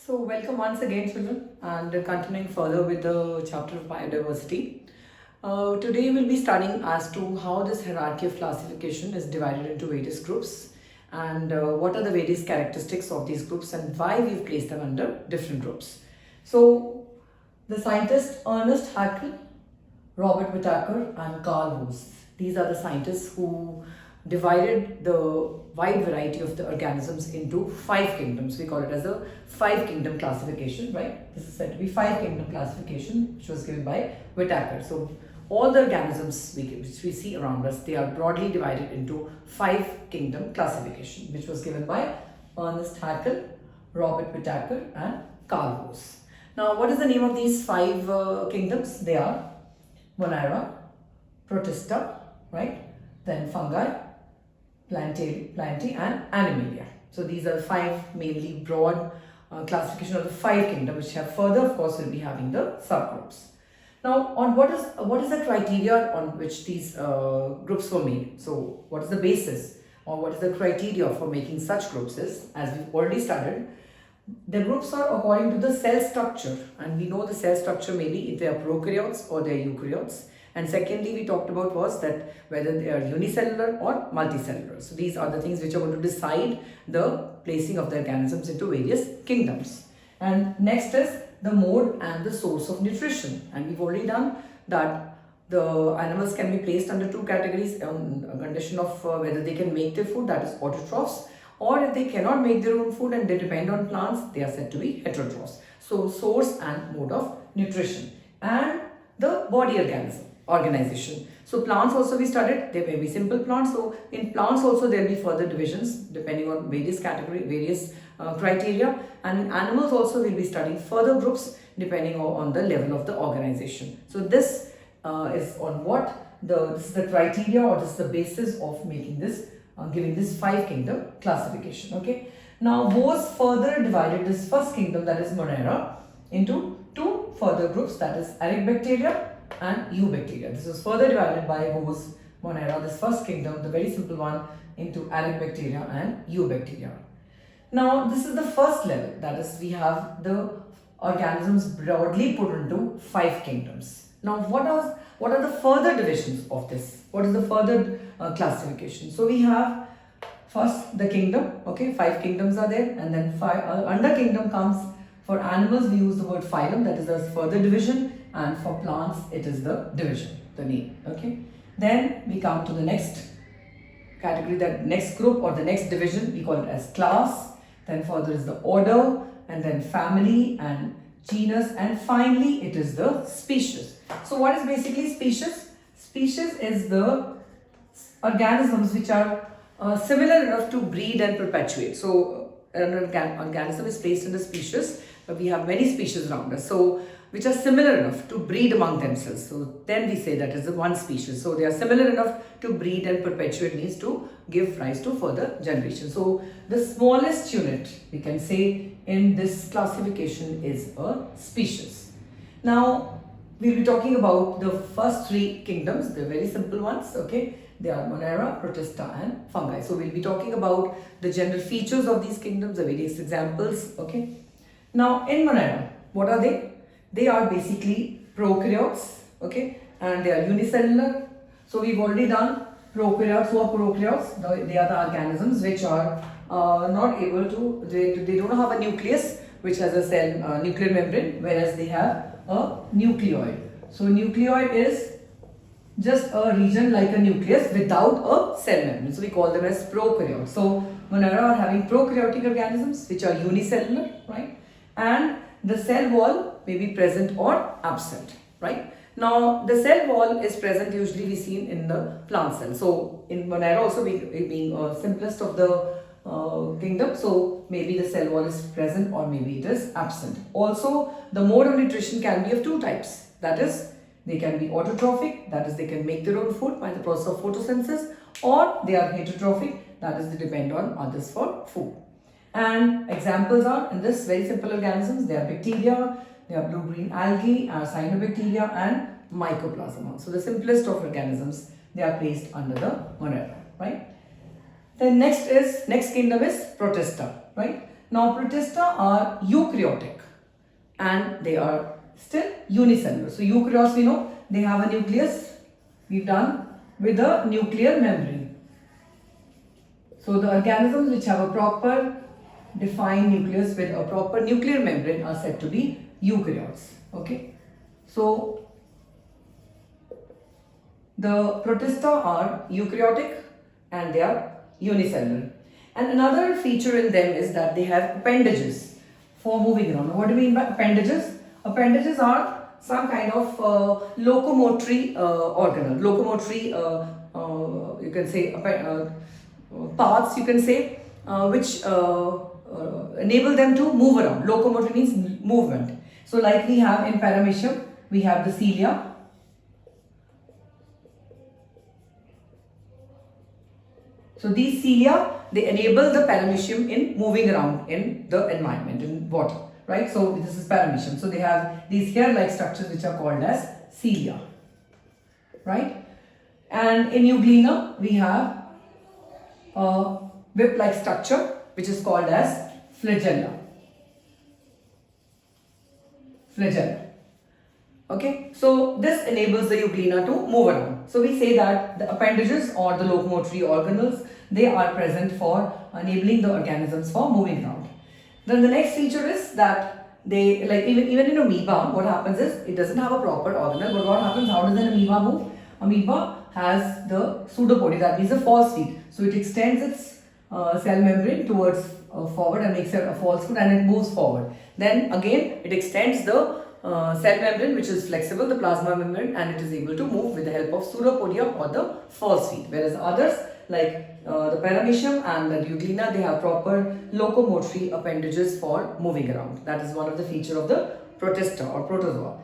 So, welcome once again, children, and continuing further with the chapter of biodiversity. Today, we'll be studying as to how this hierarchy of classification is divided into various groups and what are the various characteristics of these groups and why we've placed them under different groups. So, the scientists Ernest Haeckel, Robert Whittaker, and Carl Woese. These are the scientists who divided the wide variety of the organisms into five kingdoms. We call it as a five kingdom classification, right? This is said to be five kingdom classification, which was given by Whittaker. So all the organisms which we see around us, they are broadly divided into five kingdom classification, which was given by Ernest Haeckel, Robert Whittaker, and Carl Woese. Now, what is the name of these five kingdoms? They are Monera, Protista, right? Then fungi, plantae and animalia. So these are five mainly broad classification of the five kingdoms, which have further, of course, will be having the subgroups. Now, on what is the criteria on which these groups were made? So, what is the basis or what is the criteria for making such groups? Is, as we've already studied, the groups are according to the cell structure, and we know the cell structure maybe if they are prokaryotes or they are eukaryotes. And secondly, we talked about was that whether they are unicellular or multicellular. So these are the things which are going to decide the placing of the organisms into various kingdoms. And next is the mode and the source of nutrition. And we've already done that the animals can be placed under two categories on a condition of whether they can make their food, that is autotrophs, or if they cannot make their own food and they depend on plants, they are said to be heterotrophs. So source and mode of nutrition. And the body organization. So plants also we studied, they may be simple plants. So in plants also there will be further divisions depending on various category, various criteria. And in animals also we will be studying further groups depending on the level of the organization. So this is on what this is the criteria, or this is the basis of making this giving this five kingdom classification. Okay. Now Woese further divided this first kingdom, that is Monera, into two further groups, that is Archaebacteria and Eubacteria. This was further divided by Woese, Monera, this first kingdom, the very simple one, into Archaebacteria and Eubacteria. Now this is the first level, that is we have the organisms broadly put into five kingdoms. Now what are the further divisions of this? What is the further classification? So we have first the kingdom, okay, five kingdoms are there, and then under kingdom comes, for animals we use the word phylum, that is the further division, and for plants it is the division, the name, okay. Then we come to the next category, that next group or the next division, we call it as class. Then further is the order, and then family and genus, and finally it is the species. So what is basically species? Species is the organisms which are similar enough to breed and perpetuate. So an organism is placed in the species, but we have many species around us, so which are similar enough to breed among themselves. So then we say that is the one species. So they are similar enough to breed and perpetuate, means to give rise to further generation. So the smallest unit we can say in this classification is a species. Now we'll be talking about the first three kingdoms, the very simple ones, okay. They are Monera, Protista and fungi. So we'll be talking about the general features of these kingdoms, the various examples, okay. Now in Monera, what are they? They are basically prokaryotes, okay, and they are unicellular. So we've already done prokaryotes. Who are prokaryotes? They are the organisms which are not able to, they don't have a nucleus which has a cell nuclear membrane, whereas they have a nucleoid. So nucleoid is just a region like a nucleus without a cell membrane. So we call them as prokaryotes. So Monera are having prokaryotic organisms which are unicellular, right? And the cell wall may be present or absent, right? Now the cell wall is present, usually we see in the plant cell. So in Monera also being simplest of the kingdom, so maybe the cell wall is present or maybe it is absent. Also the mode of nutrition can be of two types, that is they can be autotrophic, that is they can make their own food by the process of photosynthesis, or they are heterotrophic, that is they depend on others for food. And examples are, in this very simple organisms, they are bacteria, they are blue-green algae, cyanobacteria and mycoplasma. So the simplest of organisms, they are placed under the Monera, right? Then next kingdom is Protista, right? Now Protista are eukaryotic and they are still unicellular. So eukaryotes, we know they have a nucleus, we've done, with a nuclear membrane. So the organisms which have a proper defined nucleus with a proper nuclear membrane are said to be eukaryotes. Okay. So the Protista are eukaryotic and they are unicellular. And another feature in them is that they have appendages for moving around. What do you mean by appendages? Appendages are some kind of locomotory organelle, locomotory, you can say, parts, you can say, which enable them to move around. Locomotory means movement. So like we have in Paramecium, we have the cilia. So these cilia, they enable the Paramecium in moving around in the environment, in water, right? So this is Paramecium. So they have these hair-like structures which are called as cilia, right? And in Euglena, we have a whip-like structure which is called as flagella. Flagella. Okay, so this enables the Euglena to move around. So we say that the appendages or the locomotory organelles, they are present for enabling the organisms for moving around. Then the next feature is that they, like even in amoeba, what happens is it doesn't have a proper organelle, but what happens, how does an amoeba move? Amoeba has the pseudopodia, that means a false feet. So it extends its cell membrane towards forward and makes it a false foot and it moves forward. Then again it extends the cell membrane which is flexible, the plasma membrane, and it is able to move with the help of pseudopodia or the false feet. Whereas others like the Paramecium and the Euglena, they have proper locomotory appendages for moving around. That is one of the feature of the Protista or protozoa.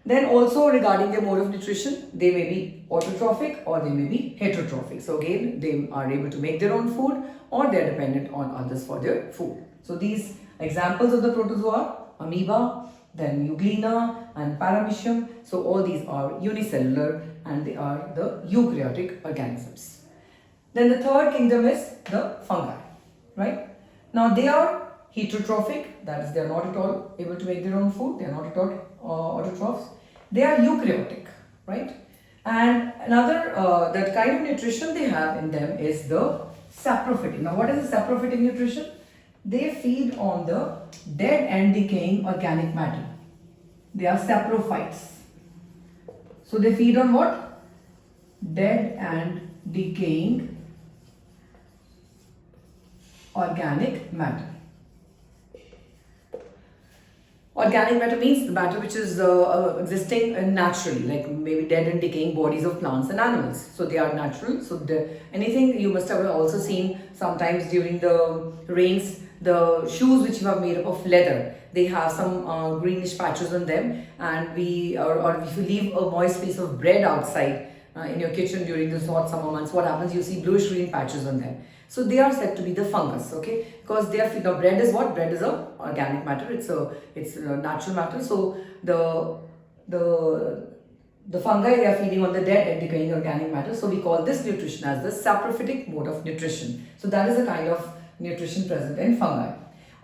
Then also regarding their mode of nutrition, they may be autotrophic or they may be heterotrophic. So again, they are able to make their own food or they are dependent on others for their food. So these examples of the protozoa, amoeba, then Euglena and Paramecium. So all these are unicellular and they are the eukaryotic organisms. Then the third kingdom is the fungi, right? Now they are heterotrophic, that is they are not at all able to make their own food, they are not at all autotrophs. They are eukaryotic, right? And another, that kind of nutrition they have in them is the saprophytic. Now what is the saprophytic nutrition? They feed on the dead and decaying organic matter. They are saprophytes. So they feed on what? Dead and decaying organic matter. Organic matter means the matter which is existing naturally, like maybe dead and decaying bodies of plants and animals. So they are natural. So anything you must have also seen sometimes during the rains, the shoes which are made up of leather, they have some greenish patches on them, and or if you leave a moist piece of bread outside in your kitchen during the hot summer months, what happens? You see bluish green patches on them. So they are said to be the fungus, okay? Because they are feed. Now bread is what? Bread is a organic matter. It's a natural matter. So the fungi, they are feeding on the dead and decaying organic matter. So we call this nutrition as the saprophytic mode of nutrition. So that is a kind of nutrition present in fungi.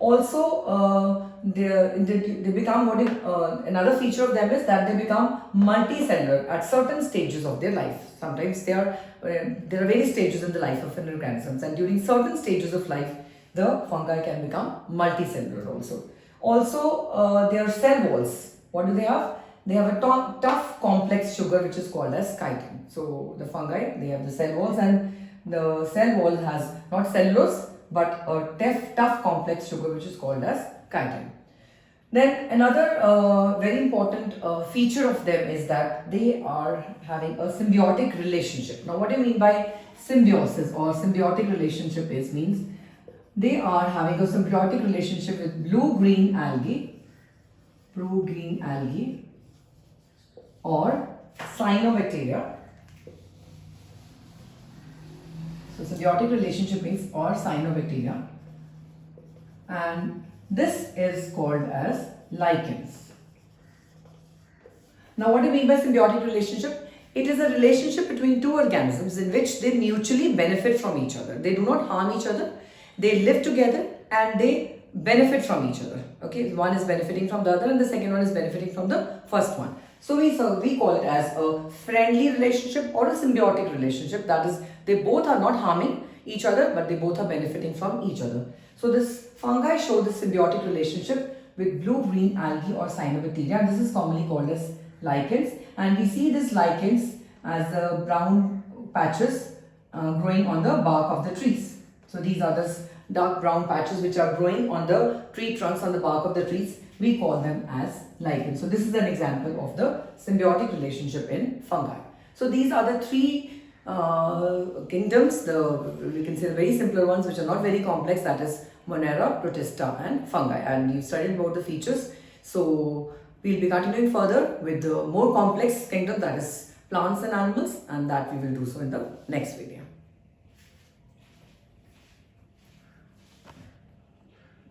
Also, they become another feature of them is that they become multicellular at certain stages of their life. Sometimes there are various stages in the life of an organism, and during certain stages of life, the fungi can become multicellular also. Also, their cell walls. What do they have? They have a tough complex sugar which is called as chitin. So the fungi, they have the cell walls, and the cell wall has not cellulose but a tough complex sugar which is called as chitin. Then another very important feature of them is that they are having a symbiotic relationship. Now what do you mean by symbiosis or symbiotic relationship means they are having a symbiotic relationship with blue-green algae or cyanobacteria. So symbiotic relationship means or cyanobacteria, and this is called as lichens. Now what do you mean by symbiotic relationship? It is a relationship between two organisms in which they mutually benefit from each other. They do not harm each other. They live together and they benefit from each other. Okay, one is benefiting from the other and the second one is benefiting from the first one. So we call it as a friendly relationship or a symbiotic relationship. That is, they both are not harming each other, but they both are benefiting from each other. So this fungi show the symbiotic relationship with blue-green algae or cyanobacteria, and this is commonly called as lichens. And we see these lichens as the brown patches growing on the bark of the trees. So these are the dark brown patches which are growing on the tree trunks, on the bark of the trees. We call them as lichens. So this is an example of the symbiotic relationship in fungi. So these are the three kingdoms, we can say the very simpler ones which are not very complex, that is Monera, Protista and fungi. And we've studied about the features. So we'll be continuing further with the more complex kingdom, that is plants and animals, and that we will do so in the next video.